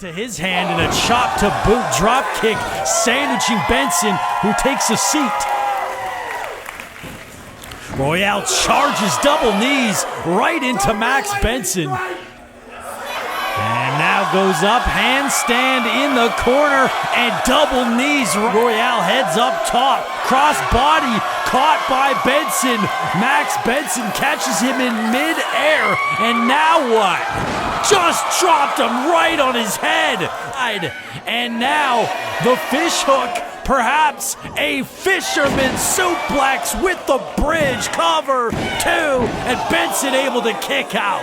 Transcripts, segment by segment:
To his hand and a chop to boot, drop kick, sandwiching Benson, who takes a seat. Royale charges double knees right into Max Benson. And now goes up, handstand in the corner, and double knees. Royale heads up top, cross body, caught by Benson. Max Benson catches him in mid-air, and now what? Just dropped him right on his head. And now the fish hook, perhaps a fisherman suplex with the bridge cover, 2, and Benson able to kick out.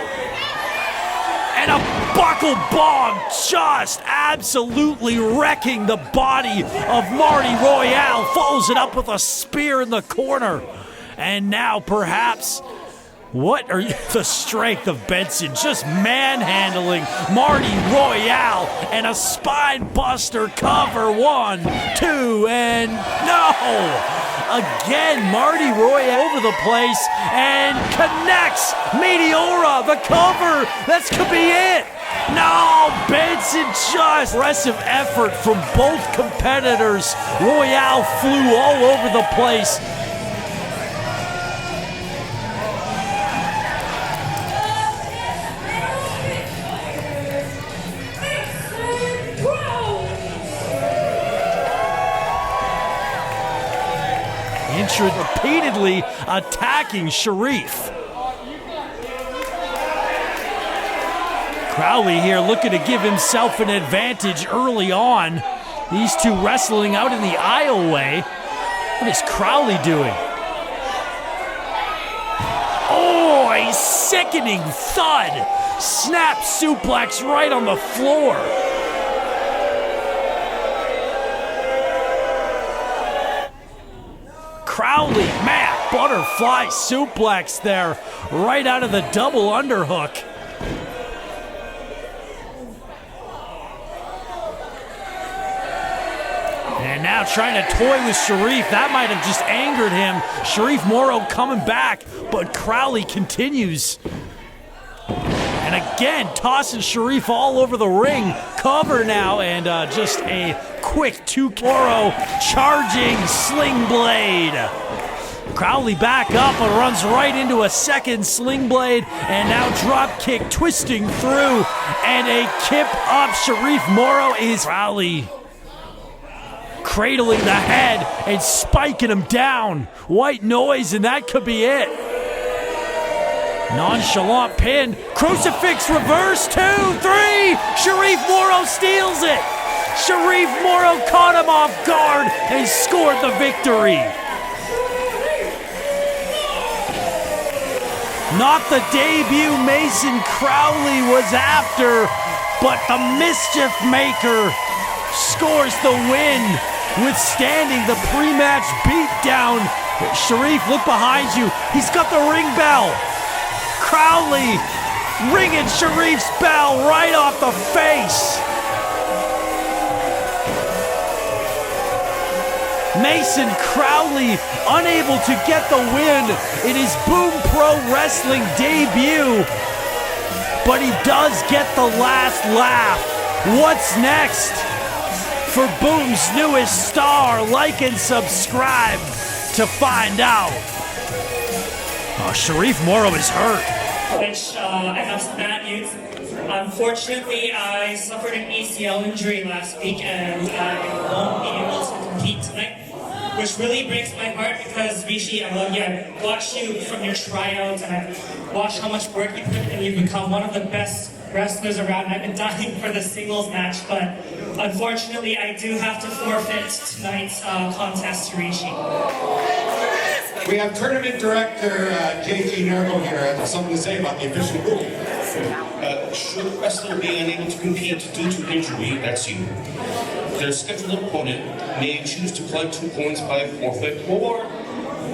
And a buckle bomb just absolutely wrecking the body of Marty Royale. Follows it up with a spear in the corner. And now perhaps, what are the strength of Benson just manhandling Marty Royale, and a spine buster cover, 1, 2, and no! Again, Marty Royale over the place and connects Meteora, the cover. That could be it. No, Benson just aggressive effort from both competitors. Royale flew all over the place. Repeatedly attacking Sharif. Crowley here looking to give himself an advantage early on. These two wrestling out in the aisleway. What is Crowley doing? Oh, a sickening thud. Snap suplex right on the floor. Crowley, man, butterfly suplex there, right out of the double underhook. And now trying to toy with Sharif. That might have just angered him. Sharif Morrow coming back, but Crowley continues. And again, tossing Sharif all over the ring. Cover now, and just a quick 2 Morrow charging sling blade. Crowley back up and runs right into a second sling blade, and now drop kick twisting through, and a kip up. Sharif Morrow is Crowley cradling the head and spiking him down. White noise, and that could be it. Nonchalant pin, crucifix reverse, 2, 3, Sharif Morrow steals it. Sharif Morrow caught him off guard and scored the victory. Not the debut Mason Crowley was after, but the Mischief Maker scores the win, withstanding the pre-match beatdown. Sharif, look behind you. He's got the ring bell. Crowley ringing Sharif's bell right off the face. Mason Crowley unable to get the win in his Boom Pro Wrestling debut, but he does get the last laugh. What's next for Boom's newest star? Like and subscribe to find out. Oh, Sharif Morrow is hurt. Which I have some bad news. Unfortunately, I suffered an ACL injury last week, and I won't be able to compete tonight, which really breaks my heart because, Rishi, I watched you from your tryouts, and I watched how much work you put in, and you've become one of the best wrestlers around. I've been dying for the singles match, but unfortunately, I do have to forfeit tonight's contest to Rishi. We have tournament director JG Nervo here. Has something to say about the official rule. Should a wrestler be unable to compete due to injury, that's you, their scheduled opponent may choose to collect 2 points by forfeit, or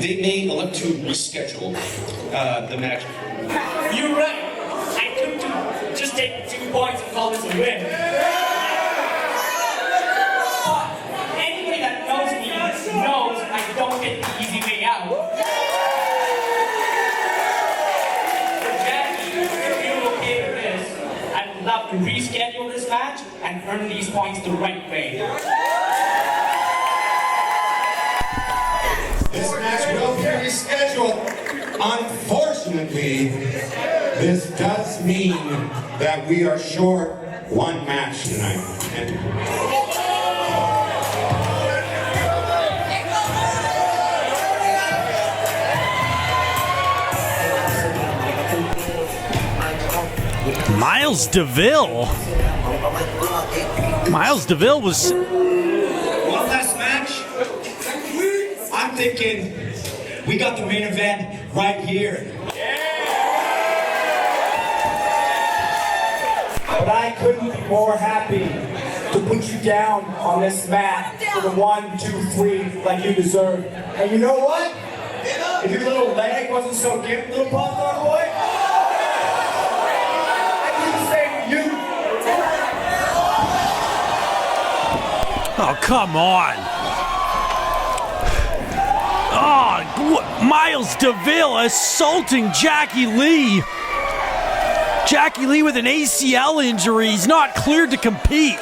they may elect to reschedule the match. You're right. I could just take 2 points and call this a win. Anybody that knows me knows I don't get the easy way out. If you're okay with this, I'd love to reschedule this match and earn these points the right way. This match will be rescheduled. Unfortunately, this does mean that we are short one match tonight. Miles DeVille. Miles DeVille was... One last match. I'm thinking we got the main event right here. But I couldn't be more happy to put you down on this mat for the 1, 2, 3 like you deserve. And you know what? If your little leg wasn't so gimped, little popcorn boy, I do the same to you. Oh, come on. Oh, Miles DeVille assaulting Jackie Lee. Jackie Lee with an ACL injury. He's not cleared to compete.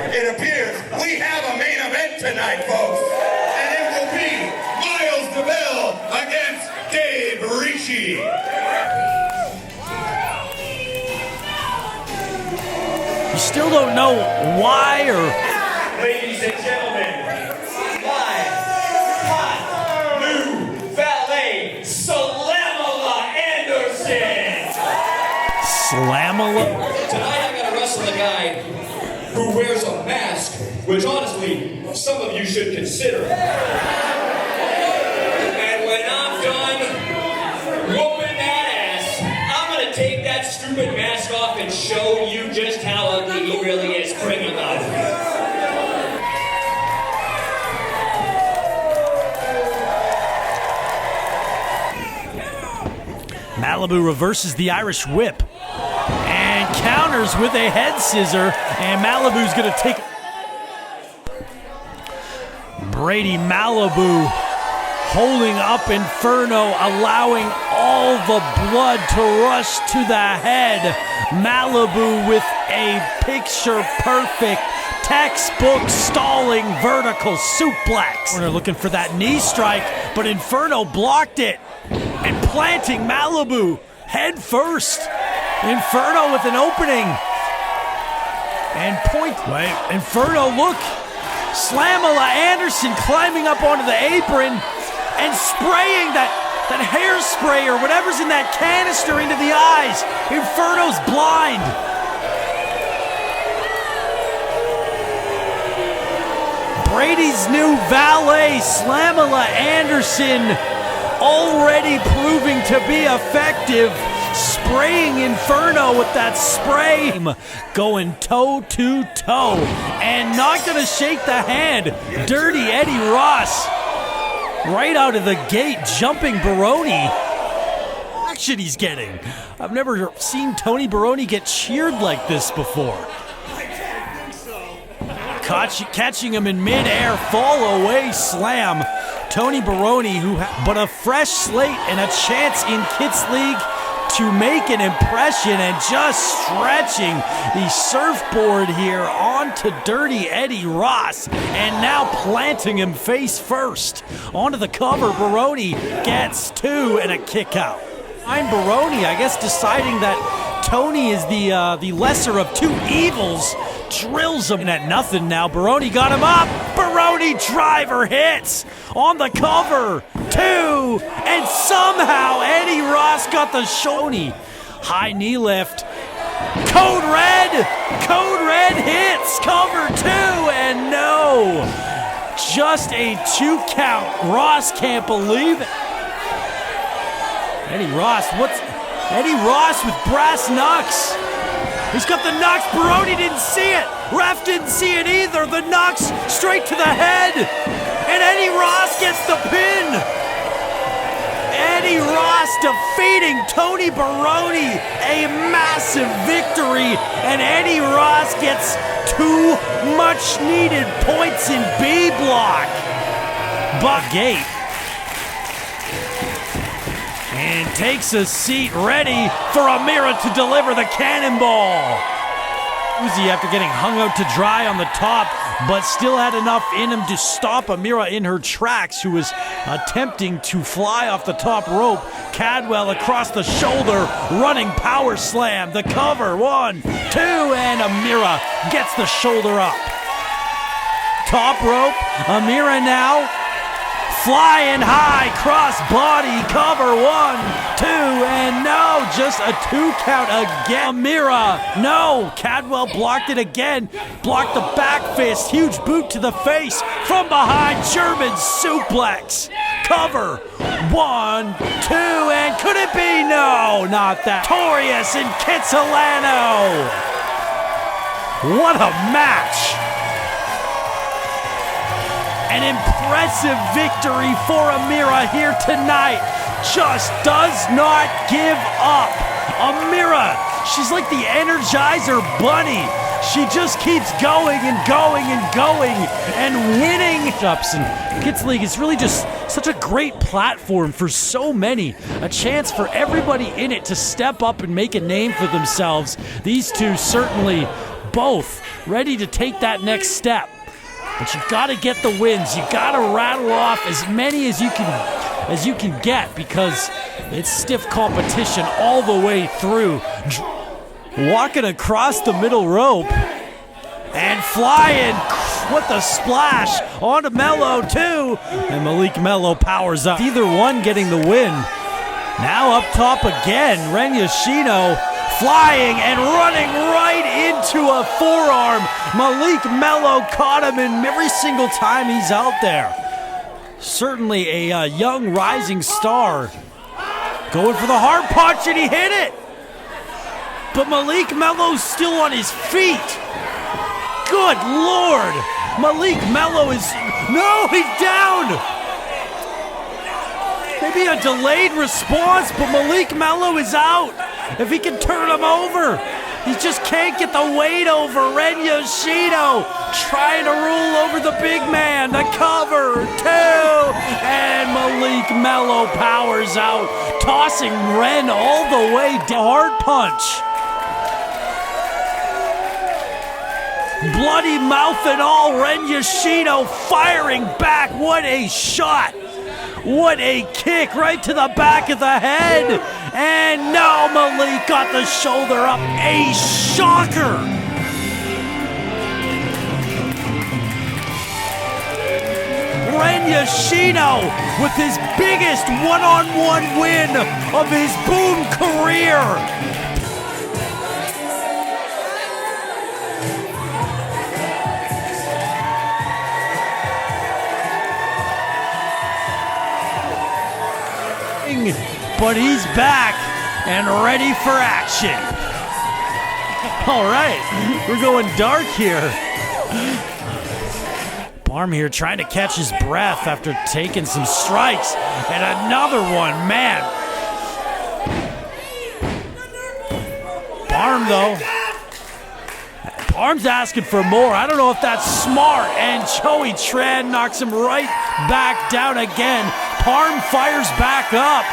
It appears we have a main event tonight, folks. And it will be Miles DeVille against Dave Ricci. You still don't know why or... Ladies and gentlemen, live, hot, new valet, Slamala Anderson. Slamala? Tonight I gotta wrestle a guy who wears a mask, which honestly, some of you should consider. And when I'm done whooping that ass, I'm gonna take that stupid mask off and show you just how ugly he really is. Bring him out of here. Malibu reverses the Irish whip and counters with a head scissor, and Malibu's going to take... Brady Malibu holding up Inferno, allowing all the blood to rush to the head. Malibu with a picture-perfect, textbook stalling vertical suplex. Corner looking for that knee strike, but Inferno blocked it and planting Malibu head first. Inferno with an opening. And point. Wait, Inferno, look. Slamala Anderson climbing up onto the apron and spraying that hairspray or whatever's in that canister into the eyes. Inferno's blind. Brady's new valet, Slamala Anderson, already proving to be effective, spraying Inferno with that spray, going toe to toe, and not gonna shake the hand. Dirty Eddie Ross, right out of the gate, jumping Baroni. Action he's getting. I've never seen Tony Baroni get cheered like this before. Catching him in midair, fall away slam. Tony Baroni, but a fresh slate and a chance in Kids League to make an impression, and just stretching the surfboard here onto Dirty Eddie Ross, and now planting him face first onto the cover. Baroni gets two and a kick out. I'm Baroni, I guess, deciding that Tony is the lesser of two evils. Drills him at nothing now. Baroni got him up. Baroni driver hits on the cover. Two. And somehow Eddie Ross got the Shoney. High knee lift. Code Red. Code Red hits. Cover two. And no. Just a 2 count. Ross can't believe it. Eddie Ross with brass knucks. He's got the knocks. Baroni didn't see it. Ref didn't see it either. The knocks straight to the head. And Eddie Ross gets the pin. Eddie Ross defeating Tony Baroni. A massive victory. And Eddie Ross gets 2 much needed points in B block. Gate. and takes a seat ready for Amira to deliver the cannonball. Uzi after getting hung out to dry on the top, but still had enough in him to stop Amira in her tracks, who was attempting to fly off the top rope. Cadwell across the shoulder, running power slam, the cover, 1, 2, and Amira gets the shoulder up. Top rope, Amira now flying high, cross body, cover, 1, 2, and no, just a 2 count again. Amira, no, Cadwell blocked it again, blocked the back fist, huge boot to the face, from behind, German suplex, cover, 1, 2, and could it be? No, not that. Torius and Kitsilano. What a match. An impressive victory for Amira here tonight. Just does not give up. Amira, she's like the Energizer Bunny. She just keeps going and going and going and winning. And Kids League is really just such a great platform for so many. A chance for everybody in it to step up and make a name for themselves. These two certainly both ready to take that next step. But you gotta get the wins. You gotta rattle off as many as you can get, because it's stiff competition all the way through. Walking across the middle rope and flying. What the splash onto Mello too, and Malik Mello powers up. Either one getting the win. Now up top again, Ren Yoshino flying and running right into a forearm. Malik Mello caught him in every single time he's out there. Certainly a young rising star. Going for the hard punch, and he hit it. But Malik Mello's still on his feet. Good Lord. Malik Mello is... No, he's down. Maybe a delayed response, but Malik Mello is out. If he can turn him over, he just can't get the weight over. Ren Yoshino trying to rule over the big man. The cover, 2, and Malik Mello powers out, tossing Ren all the way down. Hard punch. Bloody mouth and all, Ren Yoshino firing back. What a shot. What a kick right to the back of the head. And no, Malik got the shoulder up. A shocker. Ren Yoshino with his biggest one-on-one win of his Boom career. But he's back and ready for action. All right, we're going dark here. Barm here trying to catch his breath after taking some strikes. And another one, man. Barm, though. Barm's asking for more. I don't know if that's smart. And Joey Tran knocks him right back down again. Parm fires back up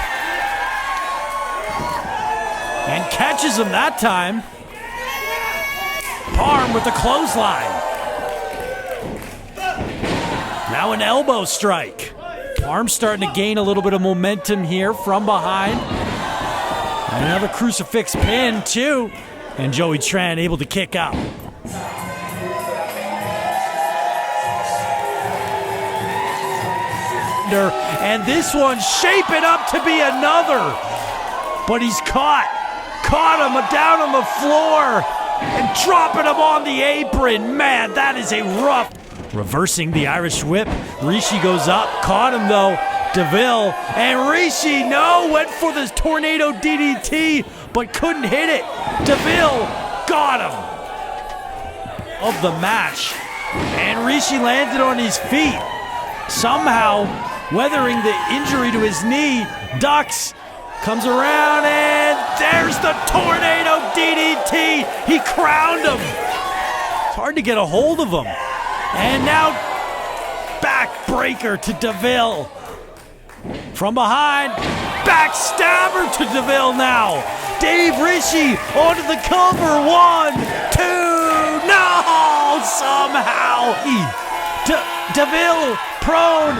and catches him that time. Parm with the clothesline. Now an elbow strike. Parm starting to gain a little bit of momentum here from behind. And another crucifix pin too. And Joey Tran able to kick out. And this one's shaping up to be another. But he's caught him down on the floor and dropping him on the apron. Man, that is a rough. Reversing the Irish whip. Rishi goes up, caught him though. DeVille, and Rishi, no, went for this tornado DDT, but couldn't hit it. DeVille got him. Of the match. And Rishi landed on his feet. Somehow weathering the injury to his knee, ducks, comes around, and there's the tornado DDT. He crowned him. It's hard to get a hold of him. And now backbreaker to DeVille. From behind, Backstabber to DeVille now. Dave Rishi onto the cover. 1, 2, no! Somehow. DeVille prone.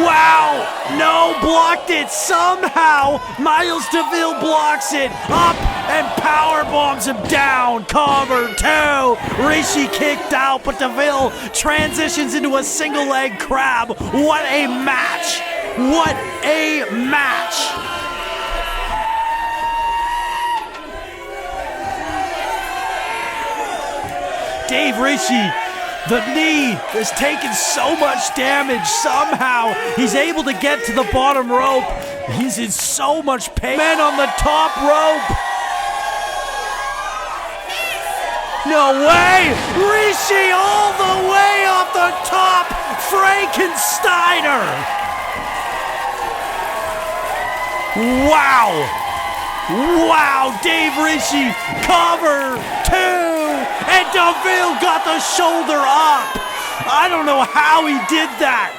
Wow! No, blocked it somehow. Miles DeVille blocks it. Up and power bombs him down. Cover 2. Rishi kicked out, but DeVille transitions into a single leg crab. What a match! What a match! Dave Rishi, the knee is taking so much damage. Somehow he's able to get to the bottom rope. He's in so much pain. Men on the top rope. No way! Rishi all the way off the top. Frankensteiner. Wow. Wow, Dave Rishi, cover 2, and DeVille got the shoulder up. I don't know how he did that.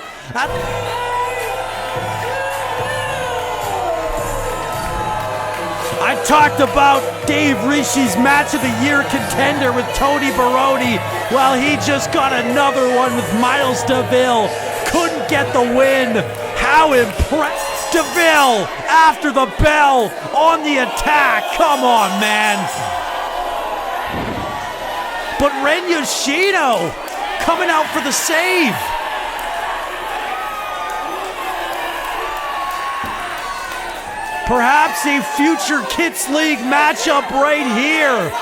I talked about Dave Rishi's match of the year contender with Tony Baroni. Well, he just got another one with Miles DeVille. Couldn't get the win. How impressive. DeVille after the bell on the attack. Come on, man. But Ren Yoshino coming out for the save. Perhaps a future Kids League matchup right here.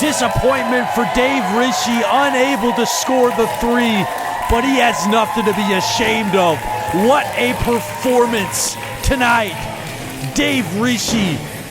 Disappointment for Dave Rishi, unable to score the 3, but he has nothing to be ashamed of. What a performance tonight. Dave Rishi